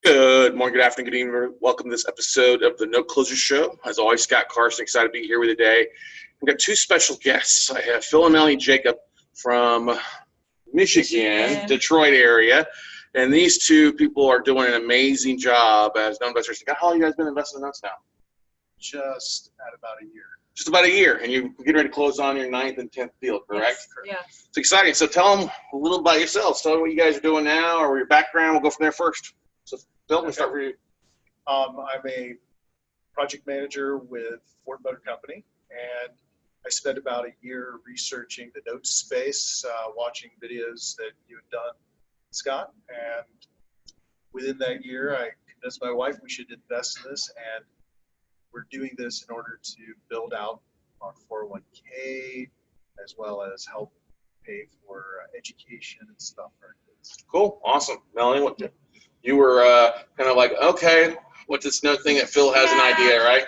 Good morning, good afternoon, good evening. Welcome to this episode of the Note Closer Show. As always, Scott Carson, excited to be here with you today. We've got two special guests. I have Phil and Melanie Jacob from Michigan, Detroit area. And these two people are doing an amazing job as note investors. How long have you guys been investing in notes now? Just at about a year. Just about a year. And you're getting ready to close on your 9th and 10th deal, correct? Yes. It's exciting. So tell them a little about yourselves. Tell them what you guys are doing now or your background. We'll go from there first. So Phil, we'll start for you. I'm a project manager with Ford Motor Company, and I spent about a year researching the note space, watching videos that you had done, Scott. And within that year, I convinced my wife we should invest in this, and we're doing this in order to build out our 401k as well as help pay for education and stuff for our kids. Cool. Awesome. Melanie, what you were kind of like, okay, what's this note thing that Phil has an idea, right?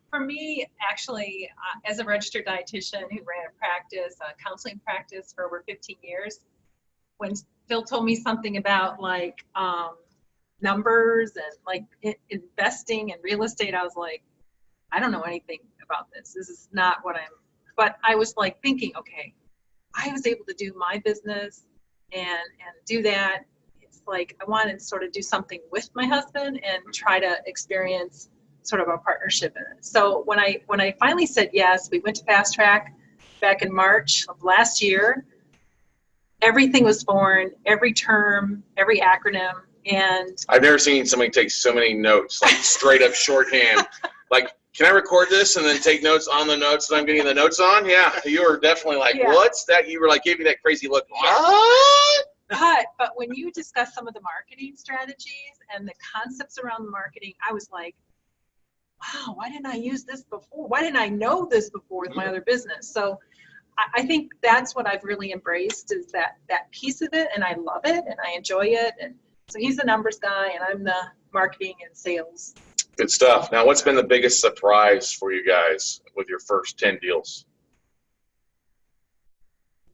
For me, actually, as a registered dietitian who ran a practice, a counseling practice for over 15 years, when Phil told me something about like numbers and like investing in real estate, I was like, I don't know anything about this. This is not what but I was like thinking, okay, I was able to do my business and do that. Like I wanted to sort of do something with my husband and try to experience sort of a partnership in it. So when I finally said yes, we went to Fast Track back in March of last year. Everything was foreign, every term, every acronym, and I've never seen somebody take so many notes, like straight up shorthand. Like, can I record this and then take notes on the notes that I'm getting the notes on? Yeah, you were definitely like, what's that? You were like, gave me that crazy look. What? But when you discuss some of the marketing strategies and the concepts around the marketing, I was like, wow, why didn't I use this before? Why didn't I know this before with my other business? So I think that's what I've really embraced is that piece of it, and I love it and I enjoy it. And so he's the numbers guy and I'm the marketing and sales. Good stuff. Now, what's been the biggest surprise for you guys with your first 10 deals?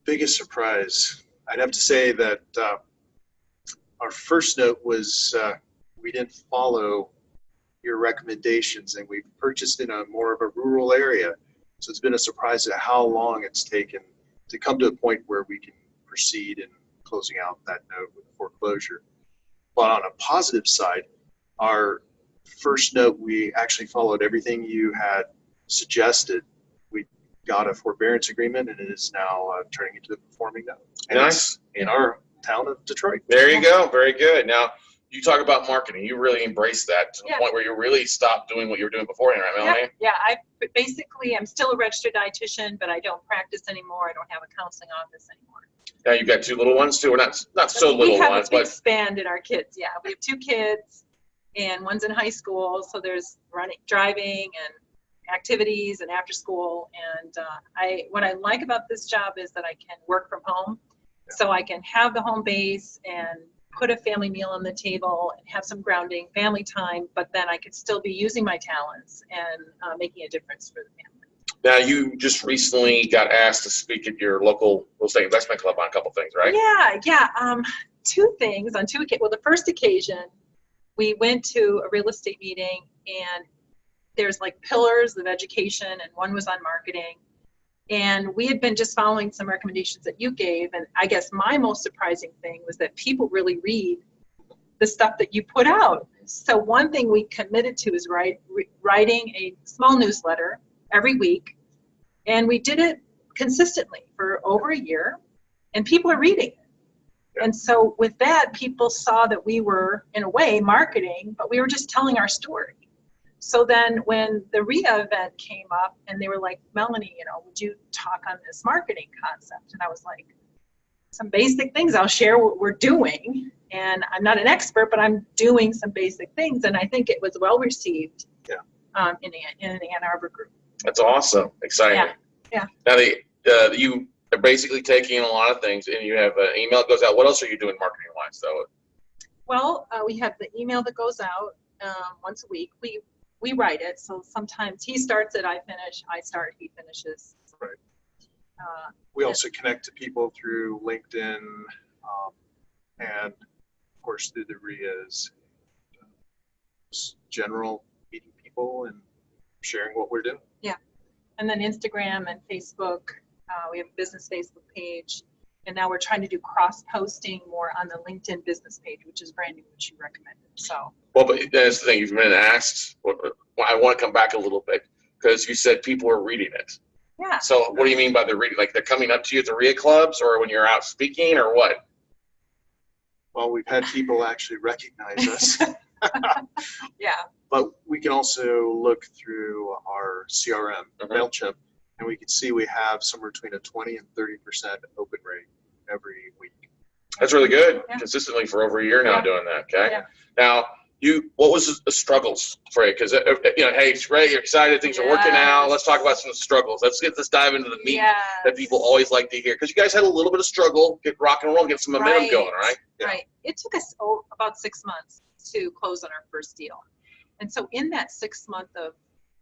Biggest surprise. I'd have to say that our first note was we didn't follow your recommendations, and we purchased in a more of a rural area. So it's been a surprise at how long it's taken to come to a point where we can proceed in closing out that note with foreclosure. But on a positive side, our first note, we actually followed everything you had suggested. We got a forbearance agreement, and it is now turning into a performing note. And nice. In our town of Detroit. There you go. Very good. Now, you talk about marketing. You really embrace that to the point where you really stopped doing what you were doing beforehand, right, Melanie? Yeah. I'm still a registered dietitian, but I don't practice anymore. I don't have a counseling office anymore. Now, you've got two little ones, too. Or not so little ones. We have a big span in our kids, yeah. We have two kids, and one's in high school, so there's driving and activities and after school. And what I like about this job is that I can work from home. So I can have the home base and put a family meal on the table and have some grounding family time, but then I could still be using my talents and making a difference for the family. Now, you just recently got asked to speak at your local real estate investment club on a couple things, right? Yeah. Two things on two occasions. Well, the first occasion, we went to a real estate meeting, and there's like pillars of education, and one was on marketing. And we had been just following some recommendations that you gave. And I guess my most surprising thing was that people really read the stuff that you put out. So one thing we committed to is writing a small newsletter every week. And we did it consistently for over a year. And people are reading it. And so with that, people saw that we were, in a way, marketing, but we were just telling our story. So then when the RIA event came up and they were like, Melanie, would you talk on this marketing concept? And I was like, some basic things. I'll share what we're doing. And I'm not an expert, but I'm doing some basic things. And I think it was well received in the Ann Arbor group. That's awesome. Exciting. Yeah. Now, you are basically taking a lot of things, and you have an email that goes out. What else are you doing marketing-wise, though? Well, we have the email that goes out once a week. We write it, so sometimes he starts it, I finish, I start, he finishes. Right. We also connect to people through LinkedIn and, of course, through the RIAs. Just general meeting people and sharing what we're doing. Yeah. And then Instagram and Facebook. We have a business Facebook page. And now we're trying to do cross-posting more on the LinkedIn business page, which is brand new, which you recommended. So. Well, but that's the thing. You've been asked. I want to come back a little bit because you said people are reading it. Yeah. So what do you mean by they're reading? Like they're coming up to you at the RIA clubs or when you're out speaking or what? Well, we've had people actually recognize us. Yeah. But we can also look through our CRM, MailChimp, and we can see we have somewhere between a 20 and 30% open rate every week. That's really good. Yeah. Consistently for over a year now doing that. Okay. Yeah. Now, what was the struggles for you? Because hey, Ray, you're excited, things are working out. Let's talk about some struggles. Let's dive into the meat that people always like to hear. Because you guys had a little bit of struggle, get rock and roll, get some momentum going, right? Yeah. Right. It took us about 6 months to close on our first deal, and so in that 6 month of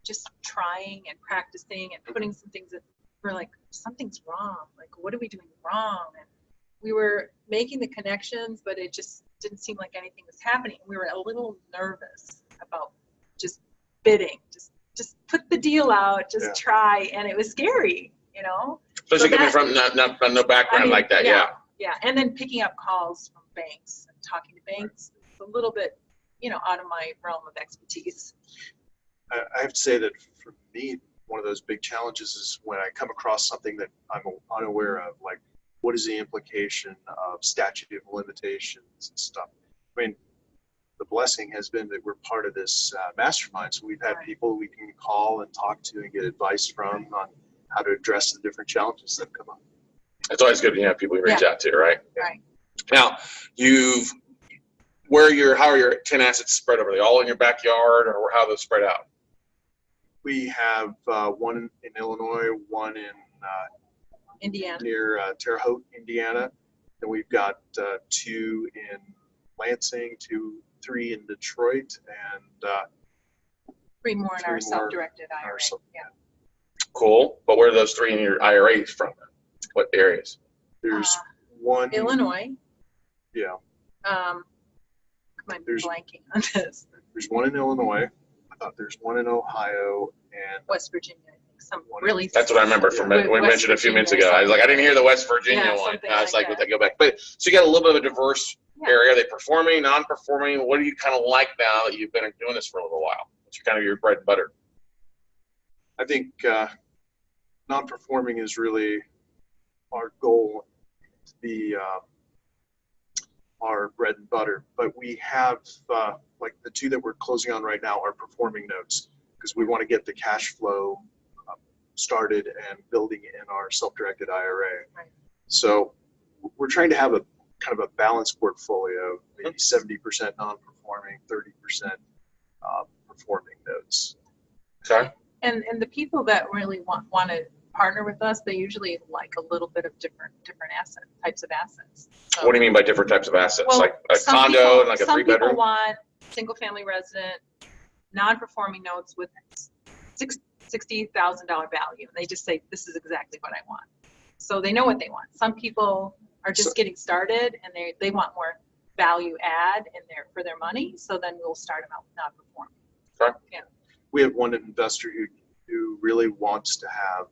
just trying and practicing and putting some things that we're like, something's wrong. Like, what are we doing wrong? And we were making the connections, but it just didn't seem like anything was happening. We were a little nervous about just bidding, just put the deal out, just try, and it was scary, Especially coming from no background like that, yeah. And then picking up calls from banks and talking to banks, it's a little bit, out of my realm of expertise. I have to say that for me, one of those big challenges is when I come across something that I'm unaware of, like what is the implication of statute of limitations and stuff. I mean, the blessing has been that we're part of this mastermind, so we've had people we can call and talk to and get advice from on how to address the different challenges that come up. It's always good to have people you reach out to, right? Right. Now, how are your 10 assets spread over? Are they all in your backyard, or how are those spread out? We have one in Illinois, one in Indiana, near Terre Haute, Indiana. Then we've got 2 in Lansing, 3 in Detroit, and 3 more in our self-directed IRA. Cool. But where are those 3 in your IRAs from? What areas? There's one. Illinois. Yeah. I'm blanking on this. There's one in Illinois. I thought there's one in Ohio and West Virginia. I think That's what I remember from when we mentioned a few minutes ago. I was like, I didn't hear the West Virginia one. I was like, would they go back? But so you got a little bit of a diverse area. Are they performing, non-performing? What do you kind of like now that you've been doing this for a little while? What's kind of your bread and butter? I think non-performing is really our goal to be our bread and butter. But we have like the 2 that we're closing on right now are performing notes because we want to get the cash flow started and building in our self-directed IRA. Right. So we're trying to have a kind of a balanced portfolio, maybe 70% non-performing, 30% performing notes. Okay. And the people that really want to partner with us, they usually like a little bit of different types of assets. So, what do you mean by different types of assets? Well, like a condo and like a 3-bedroom? Some people want single-family resident, non-performing notes with $60,000 value. And they just say, this is exactly what I want. So they know what they want. Some people are just getting started and they want more value add for their money. So then we'll start them out with non-performing. Okay. Yeah. We have one investor who really wants to have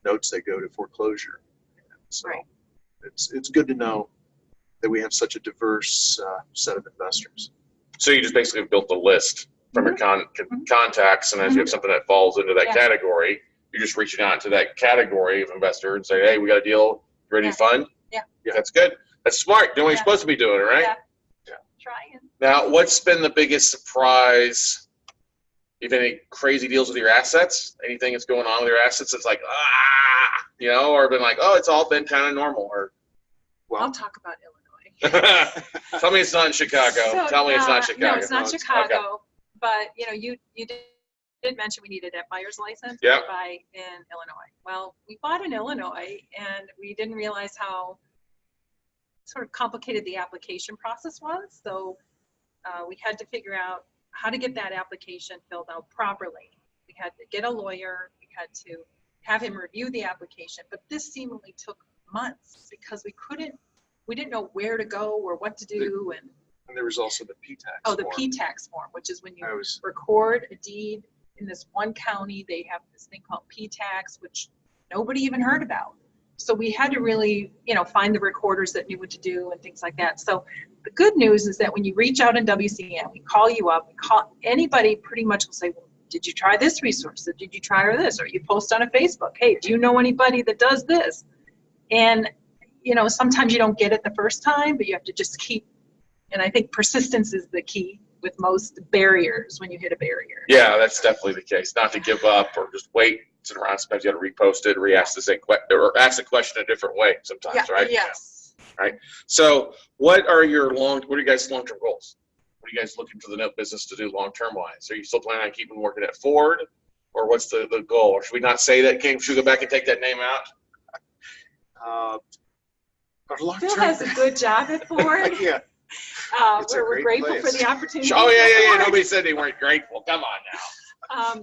notes that go to foreclosure. So it's good to know that we have such a diverse set of investors. So you just basically built a list from your contacts, and as you have something that falls into that category, you're just reaching out to that category of investor and say, hey, we got a deal, you ready to fund? Yeah. That's good. That's smart. Doing what you're supposed to be doing, right? Yeah. Trying. Now, what's been the biggest surprise? You've any crazy deals with your assets? Anything that's going on with your assets that's like, or been like, it's all been kind of normal? Or I'll talk about Illinois. Tell me it's not in Chicago. Tell me it's not Chicago. No, it's not Chicago. Okay. But you did mention we needed a buyer's license to buy in Illinois. Well, we bought in Illinois, and we didn't realize how sort of complicated the application process was. So we had to figure out how to get that application filled out properly. We had to get a lawyer. We had to have him review the application. But this seemingly took months because we didn't know where to go or what to do. And there was also the P-tax Oh, the form. P-tax form, which is when you I was, record a deed in this one county. They have this thing called P-tax, which nobody even heard about. So we had to really, find the recorders that knew what to do and things like that. So the good news is that when you reach out in WCN, we call you up, anybody pretty much will say, well, did you try this resource? Did you try this? Or you post on a Facebook, hey, do you know anybody that does this? And, sometimes you don't get it the first time, but you have to just keep, and I think persistence is the key with most barriers when you hit a barrier. Yeah, that's definitely the case. Not to give up or just wait, sit around. Sometimes you got to repost it, re-ask the same question, or ask the question a different way sometimes, right? Yes. Right. So what are your guys' long-term goals? What are you guys looking for the note business to do long-term wise? Are you still planning on keeping working at Ford, or what's the goal? Or should we not say that? Should we go back and take that name out? Phil has a good job at Ford. Yeah. We're grateful for the opportunity. Oh, yeah. Nobody said they weren't grateful. Come on now.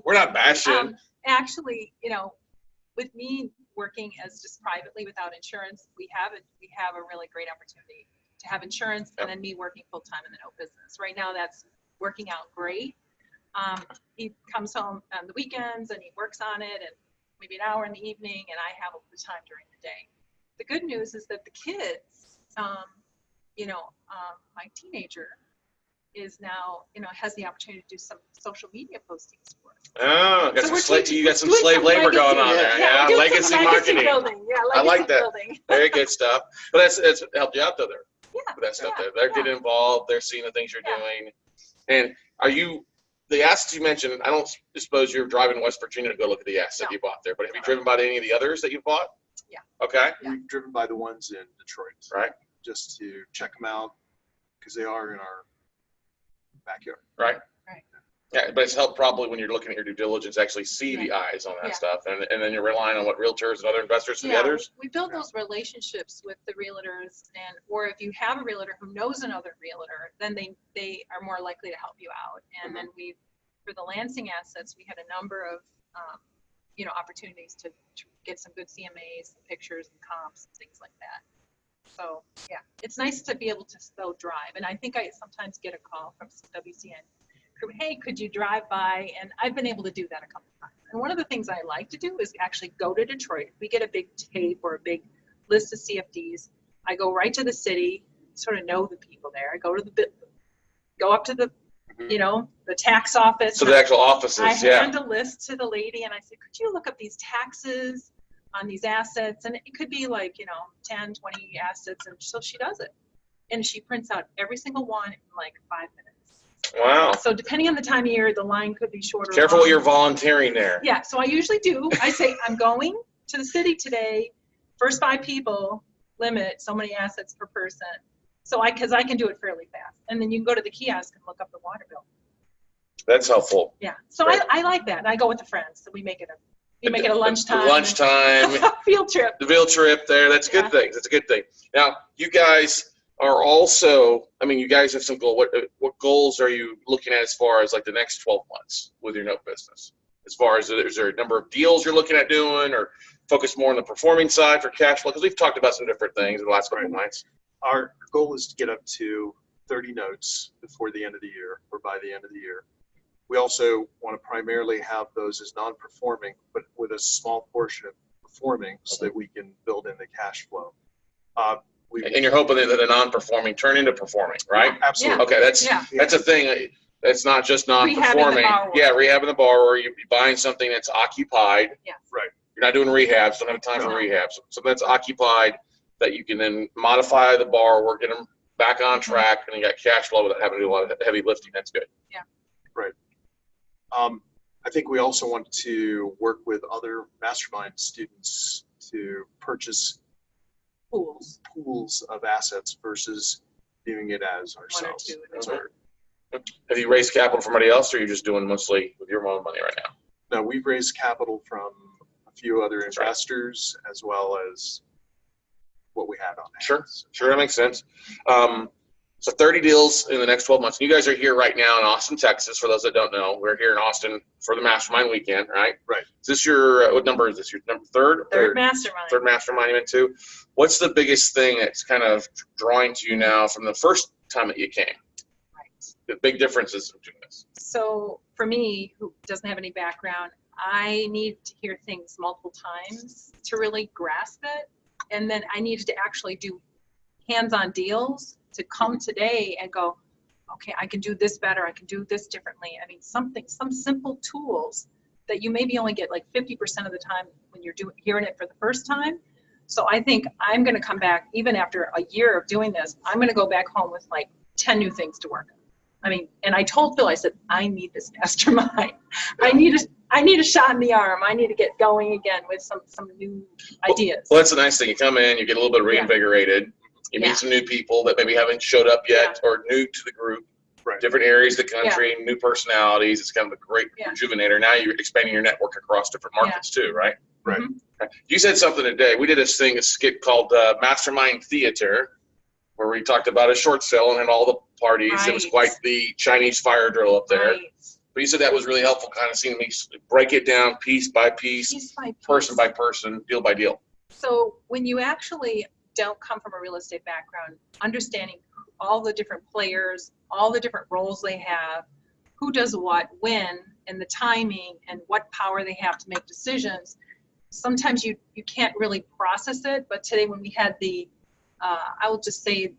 We're not bashing. Actually, with me working as just privately without insurance, we have a really great opportunity to have insurance and then me working full time in the note business. Right now, that's working out great. He comes home on the weekends and he works on it, and maybe an hour in the evening, and I have the time during the day. The good news is that the kids, my teenager is now, has the opportunity to do some social media postings for us. Oh, you got some slave labor going on there. Yeah, legacy marketing. Building. Yeah, legacy I like that. Building. Very good stuff. But that's helped you out though there. Yeah. With that stuff there. They're getting involved. They're seeing the things you're doing. And the assets you mentioned, I don't suppose you're driving to West Virginia to go look at the assets you bought there, but have you driven by any of the others that you've bought? Yeah. Okay. We've driven by the ones in Detroit. Right. Just to check them out because they are in our backyard. Right. Right. Yeah, but it's helped probably when you're looking at your due diligence, actually see the eyes on that stuff. And then you're relying on what realtors and other investors and the others. We build those relationships with the realtors, or if you have a realtor who knows another realtor, then they are more likely to help you out. And then for the Lansing assets, we had a number of, opportunities to get some good CMAs, pictures and comps and things like that. So yeah, it's nice to be able to still drive. And I think I sometimes get a call from WCN crew, hey, could you drive by? And I've been able to do that a couple times. And one of the things I like to do is actually go to Detroit. If we get a big tape or a big list of CFDs, I go right to the city, sort of know the people there. I go up to the the tax office. So the actual offices, I hand a list to the lady and I say, could you look up these taxes on these assets? And it could be like, 10, 20 assets. And so she does it. And she prints out every single one in like 5 minutes. Wow. So depending on the time of year, the line could be shorter. Careful what you're volunteering there. Yeah. So I usually do. I say, I'm going to the city today. First 5 people, limit so many assets per person. So because I can do it fairly fast. And then you can go to the kiosk and look up the water bill. That's helpful. Yeah. So I like that. And I go with the friends. So we make it a lunchtime. Lunchtime. Field trip. The field trip there. That's good thing. That's a good thing. Now, you guys are also, you guys have some goals. What goals are you looking at as far as like the next 12 months with your note business? As far as, is there a number of deals you're looking at doing, or focus more on the performing side for cash flow? Because we've talked about some different things in the last couple of nights. Our goal is to get up to 30 notes before the end of the year, or by the end of the year. We also want to primarily have those as non-performing, but with a small portion of performing, so that we can build in the cash flow. And you're hoping that the non-performing turn into performing, right? Absolutely. Okay, that's a thing. It's not just non-performing. Rehabbing the borrower. You're buying something that's occupied. Yeah. Right. You're not doing rehabs. Don't have time for rehabs. So that's occupied, that you can then modify the borrower, get them back on track, and you got cash flow without having to do a lot of heavy lifting. That's good. Yeah. Right. I think we also want to work with other Mastermind students to purchase pools of assets versus doing it as ourselves. Have you raised capital from anybody else, or are you just doing mostly with your own money right now? No, we've raised capital from a few other investors, as well as what we had on hand. Sure, that makes sense. So 30 deals in the next 12 months. And you guys are here right now in Austin, Texas. For those that don't know, we're here in Austin for the Mastermind weekend, right? Right. Is this your, what number is this? Your number third? Third Mastermind. Third Mastermind you went to. What's the biggest thing that's kind of drawing to you now from the first time that you came? the big differences between this? So for me, who doesn't have any background, I need to hear things multiple times to really grasp it. And then I needed to actually do hands-on deals to come today and go, okay, I can do this better. I can do this differently. I mean, some simple tools that you maybe only get like 50% of the time when you're hearing it for the first time. So I think I'm going to come back, even after a year of doing this, I'm going to go back home with like 10 new things to work on. I mean, and I told Phil, I said, I need this mastermind. I need a shot in the arm. I need to get going again with some new ideas. Well, that's the nice thing. You come in, you get a little bit reinvigorated. You meet some new people that maybe haven't showed up yet or new to the group. Right. Different areas of the country, new personalities. It's kind of a great rejuvenator. Now you're expanding your network across different markets too, right? Right. Mm-hmm. You said something today. We did a skit called Mastermind Theater, where we talked about a short sale and had all the parties. Right. It was quite the Chinese fire drill up there. Right. But you said that was really helpful, kind of seeing me break it down piece by piece, person by person, deal by deal. So when you actually don't come from a real estate background, understanding all the different players, all the different roles they have, who does what, when, and the timing, and what power they have to make decisions, sometimes you can't really process it. But today when we had the, I will just say,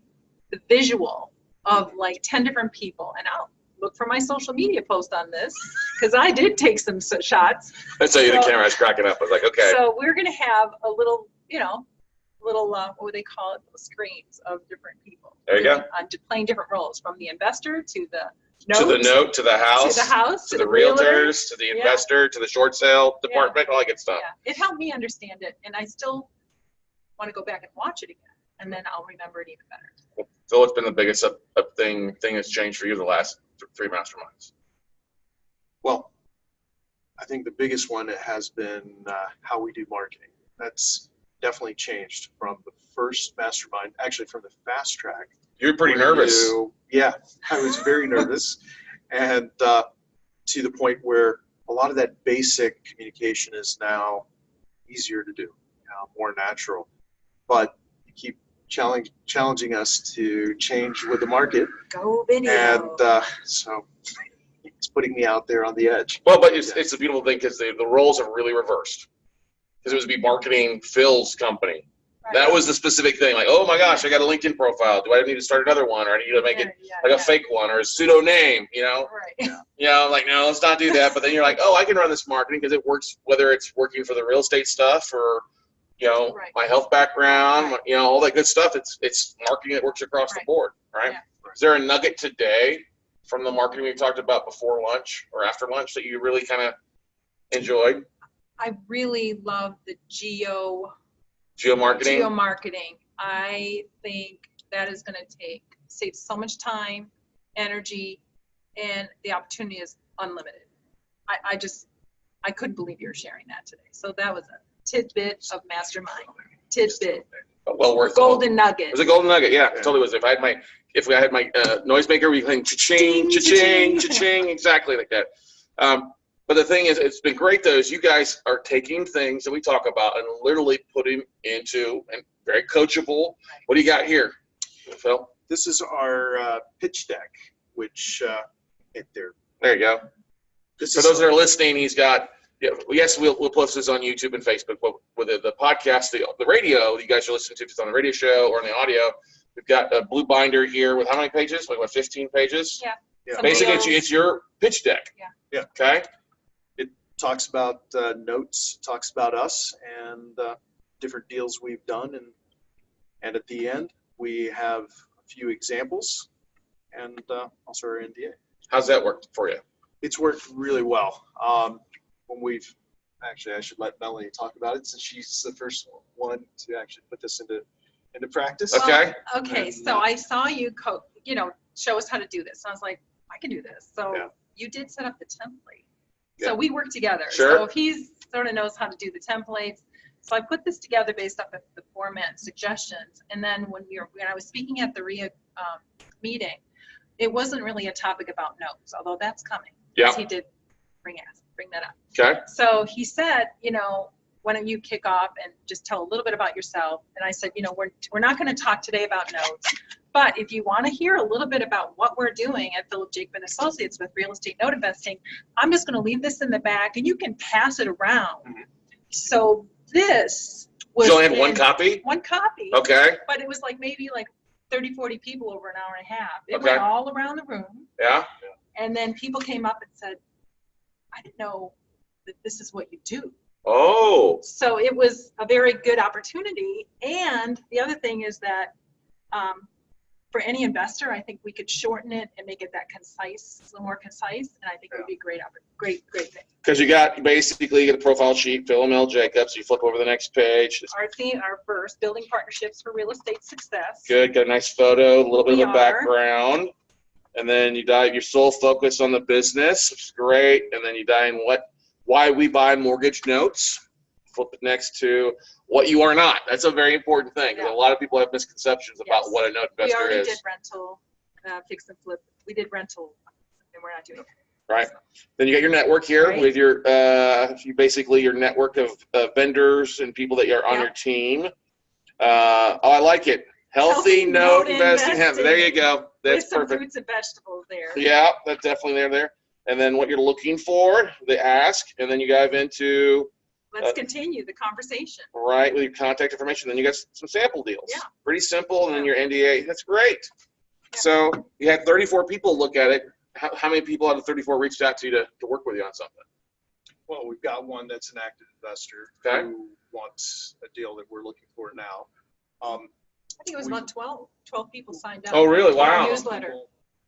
the visual of like 10 different people, and I'll look for my social media post on this, because I did take some shots. That's how the camera is cracking up. I was like, okay. So we're going to have a little, what would they call it, little screens of different people. There you go. Playing different roles, from the investor to the note, to the house, to the realtors, to the investor, to the short sale department, all that good stuff. Yeah. It helped me understand it, and I still want to go back and watch it again, and then I'll remember it even better. So what's been the biggest thing that's changed for you the last 3 masterminds? Well, I think the biggest one has been how we do marketing. That's definitely changed from the first mastermind, actually from the fast track. You were pretty nervous. I was very nervous. And to the point where a lot of that basic communication is now easier to do, more natural. But you keep challenging us to change with the market. Go video. And so it's putting me out there on the edge. Well, but it's a beautiful thing, because the roles are really reversed. Because it was be marketing Phil's company. Right. That was the specific thing. Like, oh my gosh, I got a LinkedIn profile. Do I need to start another one, or I need to make it a fake one, or a pseudo name? Right. Like, no, let's not do that. But then you're like, oh, I can run this marketing because it works. Whether it's working for the real estate stuff or, my health background, all that good stuff. It's marketing that works across the board, right? Yeah. Is there a nugget today from the marketing we talked about before lunch or after lunch that you really kind of enjoyed? I really love the geomarketing. I think that is going to save so much time, energy, and the opportunity is unlimited. I couldn't believe you were sharing that today. So that was a tidbit of mastermind. Well worth it. Golden nugget. It was a golden nugget. Yeah, it totally was. If I had my noisemaker, we playing cha-ching, cha-ching, cha-ching, exactly like that. But the thing is, it's been great though, is you guys are taking things that we talk about and literally putting into, and very coachable. What do you got here, Phil? This is our pitch deck, which there you go. For those that are listening, he's got, yes, we'll post this on YouTube and Facebook, but with the podcast, the radio, you guys are listening to, if it's on the radio show or on the audio, we've got a blue binder here with how many pages? Like, 15 pages? Yeah. Basically, it's your pitch deck. Yeah. Okay. Talks about notes, talks about us, and different deals we've done, and at the end we have a few examples, and also our NDA. How's that worked for you? It's worked really well. When I should let Melanie talk about it, since she's the first one to actually put this into practice. Okay. Okay. So I saw you show us how to do this. So I was like, I can do this. So you did set up the template. So we work together. Sure. So if he sort of knows how to do the templates, so I put this together based off of the format and suggestions. And then when I was speaking at the RIA meeting, it wasn't really a topic about notes, although that's coming. Yeah. He did bring that up. Okay. So he said, why don't you kick off and just tell a little bit about yourself? And I said, we're not going to talk today about notes, But if you want to hear a little bit about what we're doing at Philip Jacob and Associates with real estate note investing, I'm just going to leave this in the back, and you can pass it around. So this was You only had one copy? One copy. Okay. But it was like maybe like 30, 40 people over an hour and a half. It Okay. went all around the room. Yeah. And then people came up and said, I didn't know that this is what you do. Oh. So it was a very good opportunity. And the other thing is that for any investor, I think we could shorten it and make it that concise, a little more concise. And I think it would be a great thing. Because you get a profile sheet, Phil and Melanie Jacob. So you flip over the next page. Our theme, our first, building partnerships for real estate success. Good. Got a nice photo, a little bit of a are. background. And then you dive your sole focus on the business, which is great. And then you dive in why we buy mortgage notes. Flip it next to what you are not. That's a very important thing. Yeah. A lot of people have misconceptions about Yes. what a note We investor already is. did rental, fix and flip. We did rental, and we're not doing it. Right. Then you got your network here Right. with your your network of vendors and people that are on Yeah. your team. I like it. Healthy note investing. There you go. That's With some perfect. fruits and vegetables there. Yeah, that's definitely there. And then what you're looking for, they ask, and then you dive into Let's continue the conversation. right with your contact information. Then you got some sample deals. Yeah. Pretty simple. And then your NDA. That's great. Yeah. So you had 34 people look at it. How many people out of 34 reached out to you to work with you on something? Well, we've got one that's an active investor Okay. who wants a deal that we're looking for now. I think it was about 12 people signed up. Oh, really? to our Wow. newsletter.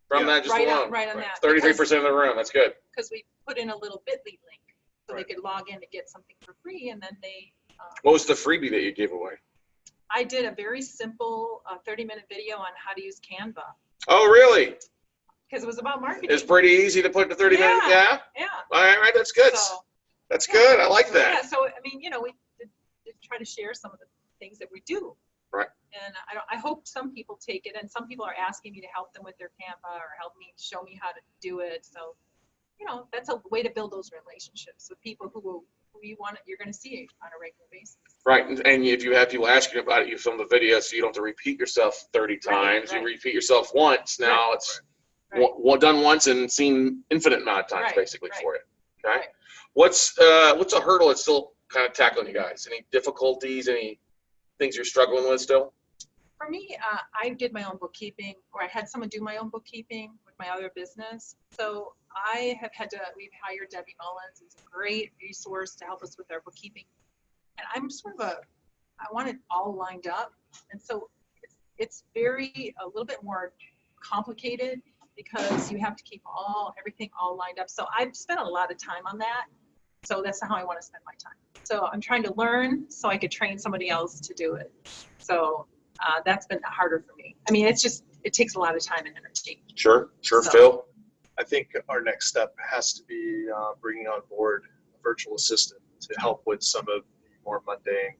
From Yeah. that just Right alone. on that. 33% of the room. That's good. Because we put in a little bit.ly link so Right. they could log in to get something for free, and then they. What was the freebie that you gave away? I did a very simple 30-minute video on how to use Canva Oh, really? because it was about marketing. It's pretty easy to put to 30 minutes. Yeah. Yeah. All right. That's good. So, That's yeah. good. I like Yeah, that. so I mean, we did try to share some of the things that we do. Right. And I hope some people take it, and some people are asking me to help them with their Canva or show me how to do it. So, that's a way to build those relationships with people who you're going to see on a regular basis. Right. And if you have people asking about it, you film the video so you don't have to repeat yourself 30 times. Right. You repeat yourself once. Now it's Right. done once and seen infinite amount of times Right, basically right. for it. Okay. Right. What's a hurdle that's still kind of tackling you guys? Any difficulties? Any things you're struggling with still? For me, I did my own bookkeeping, or I had someone do my own bookkeeping with my other business. So we've hired Debbie Mullins, who's a great resource to help us with our bookkeeping. And I'm I want it all lined up. And so it's a little bit more complicated because you have to keep everything all lined up. So I've spent a lot of time on that. So that's not how I want to spend my time. So I'm trying to learn so I could train somebody else to do it. So that's been harder for me. I mean, it takes a lot of time and energy. Sure. So- Phil. I think our next step has to be bringing on board a virtual assistant to help with some of the more mundane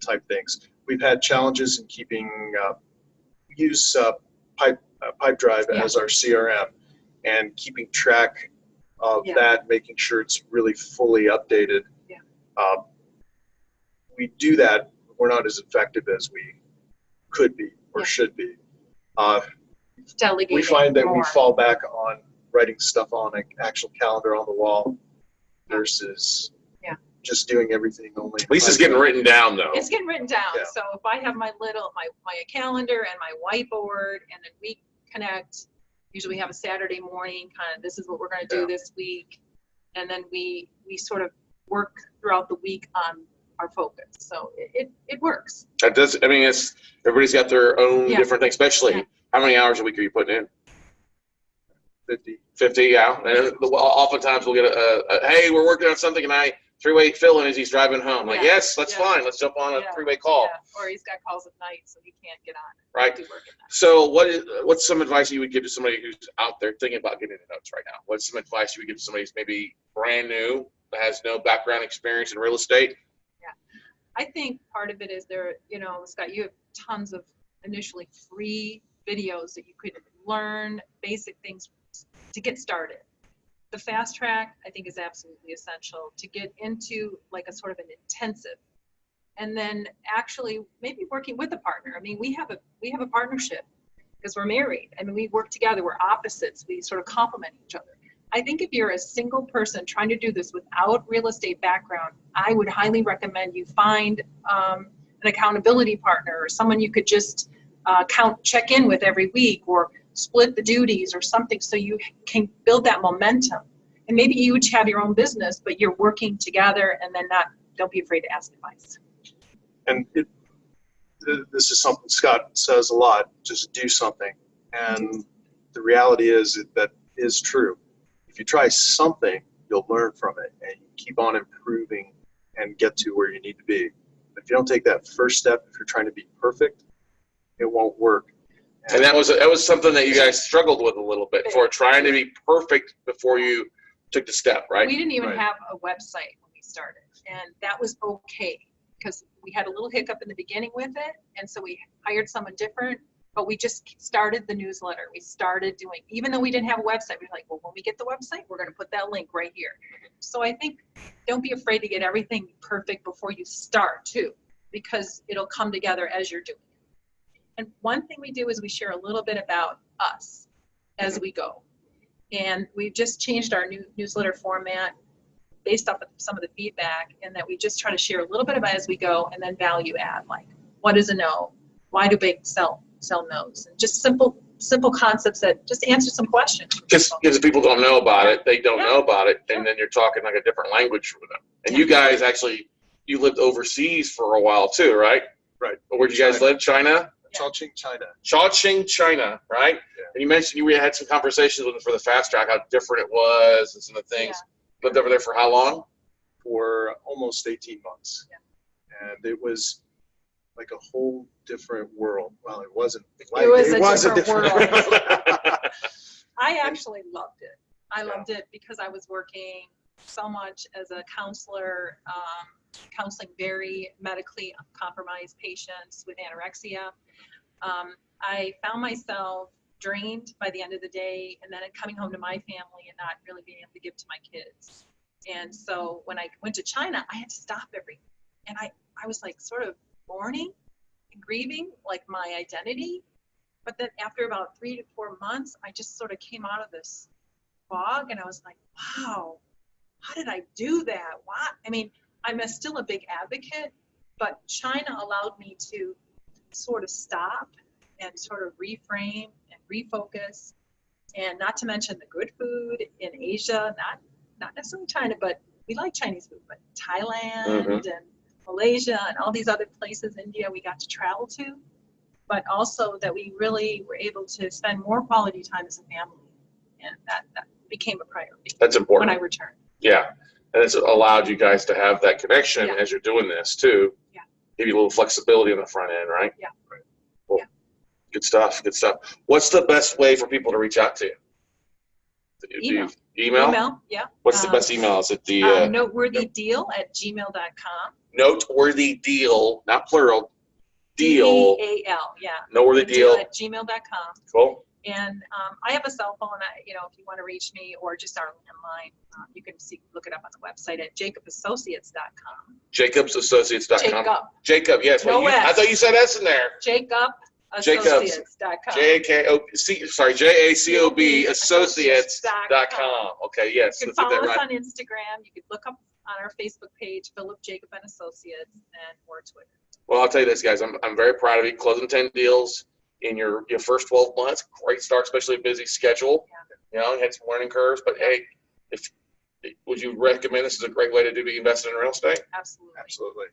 type things. We've had challenges in keeping use Pipedrive Yeah. as our CRM and keeping track of Yeah. that, making sure it's really fully updated. Yeah. We do that. We're not as effective as we could be or Yeah. should be. Delegating We find that we more. fall back on writing stuff on an actual calendar on the wall versus Yeah. just doing everything only. At least it's getting written down though. It's getting written down. Yeah. So if I have my calendar and my whiteboard, and then we connect, usually we have a Saturday morning, kind of, this is what we're going to do Yeah. this week. And then we sort of work throughout the week on our focus. So it works. That does. I mean, everybody's got their own Yeah. different things. Especially, Yeah. how many hours a week are you putting in? 50. 50. Yeah. And oftentimes we'll get hey, we're working on something, and I three-way Phil in as he's driving home. Like, Yeah. yes, that's Yeah. fine. Let's jump on a Yeah. three-way call. Yeah. Or he's got calls at night, so he can't get on. Right. Do work at night. So what's some advice you would give to somebody who's out there thinking about getting into notes right now? What's some advice you would give to somebody who's maybe brand new, that has no background experience in real estate? I think part of it is Scott, you have tons of initially free videos that you could learn basic things to get started. The fast track, I think, is absolutely essential to get into like a sort of an intensive. And then actually maybe working with a partner. I mean, we have a partnership because we're married. I mean, we work together. We're opposites. We sort of complement each other. I think if you're a single person trying to do this without real estate background, I would highly recommend you find an accountability partner or someone you could just check in with every week, or split the duties or something, so you can build that momentum. And maybe you each have your own business, but you're working together, and then don't be afraid to ask advice. And this is something Scott says a lot, just do something. And the reality is that is true. If you try something, you'll learn from it, and you keep on improving and get to where you need to be. But if you don't take that first step, if you're trying to be perfect, it won't work. And that was something that you guys struggled with a little bit, for trying to be perfect before you took the step, right? We didn't even have a website when we started, and that was okay, because we had a little hiccup in the beginning with it, and so we hired someone different. But we just started the newsletter. We started doing, even though we didn't have a website, we were like, well, when we get the website, we're going to put that link right here. So I think don't be afraid to get everything perfect before you start too, because it'll come together as you're doing it. And one thing we do is we share a little bit about us as we go. And we've just changed our new newsletter format based off of some of the feedback, and that we just try to share a little bit about as we go, and then value add, like what is a no? Why do banks sell no's? And just simple concepts that just answer some questions. Because people don't know about it, they don't know about it, and then you're talking like a different language for them. And you guys actually, you lived overseas for a while too, right? Right. Where'd you guys live? China? Chongqing, China. Chongqing, China, right? Yeah. And you mentioned you had some conversations with them for the fast track, how different it was and some of the things. Yeah. Lived over there for how long? For almost 18 months. Yeah. And it was like a whole different world. Well, it wasn't. It was a different world. world. I actually loved it. I loved it because I was working so much as a counselor, counseling very medically compromised patients with anorexia. I found myself drained by the end of the day, and then coming home to my family and not really being able to give to my kids. And so when I went to China, I had to stop everything. And I was like sort of mourning and grieving like my identity. But then after about 3 to 4 months, I just sort of came out of this fog, and I was like, wow, how did I do that? Why? I mean, I'm still a big advocate, but China allowed me to sort of stop and sort of reframe and refocus, and not to mention the good food in Asia, not necessarily China, but we like Chinese food, but Thailand and Malaysia and all these other places, India, we got to travel to, but also that we really were able to spend more quality time as a family, and that became a priority. That's important. When I returned. Yeah, and it's allowed you guys to have that connection as you're doing this too. Yeah. Give you a little flexibility on the front end, right? Yeah. Right. Cool. Yeah. Good stuff. Good stuff. What's the best way for people to reach out to you? Email? Yeah. What's the best email? Is it the noteworthydeal@gmail.com? Noteworthydeal, not plural. Deal. DEAL, yeah. Noteworthydeal @gmail.com. Cool. And I have a cell phone. If you want to reach me, or just our landline, you can look it up on the website at jacobassociates.com. Jacobsassociates.com. Jacob, yes. No S. I thought you said S in there. Jacobassociates.com. JACOB Associates.com. Okay, yes. You can follow us on Instagram. You can look up on our Facebook page, Philip Jacob and Associates, or Twitter. Well, I'll tell you this, guys. I'm very proud of you. Closing 10 deals in your first 12 months. Great start, especially a busy schedule. Yeah. You had some learning curves, but hey, would you recommend this is a great way to be invested in real estate? Absolutely.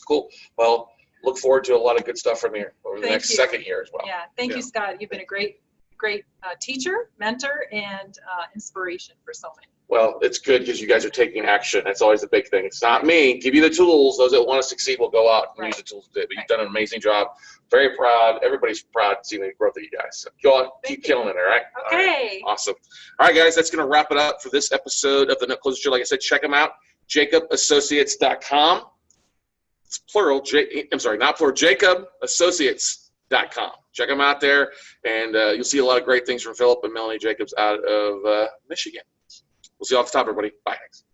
Cool. Well, look forward to a lot of good stuff from you over the next second year as well. Yeah. Thank you, Scott. You've been a great teacher, mentor, and inspiration for so many. Well, it's good because you guys are taking action. That's always the big thing. It's not me. Give you the tools. Those that want to succeed will go out and use the tools to do it. But you've done an amazing job. Very proud. Everybody's proud seeing the growth of you guys. So go on, keep killing it, all right? Okay. All right. Awesome. All right, guys, that's going to wrap it up for this episode of the Note Closer Show. Like I said, check them out. JacobAssociates.com. It's plural. Not plural. JacobAssociates.com. Check them out there, and you'll see a lot of great things from Philip and Melanie Jacobs out of Michigan. We'll see you off the top, everybody. Bye. Thanks.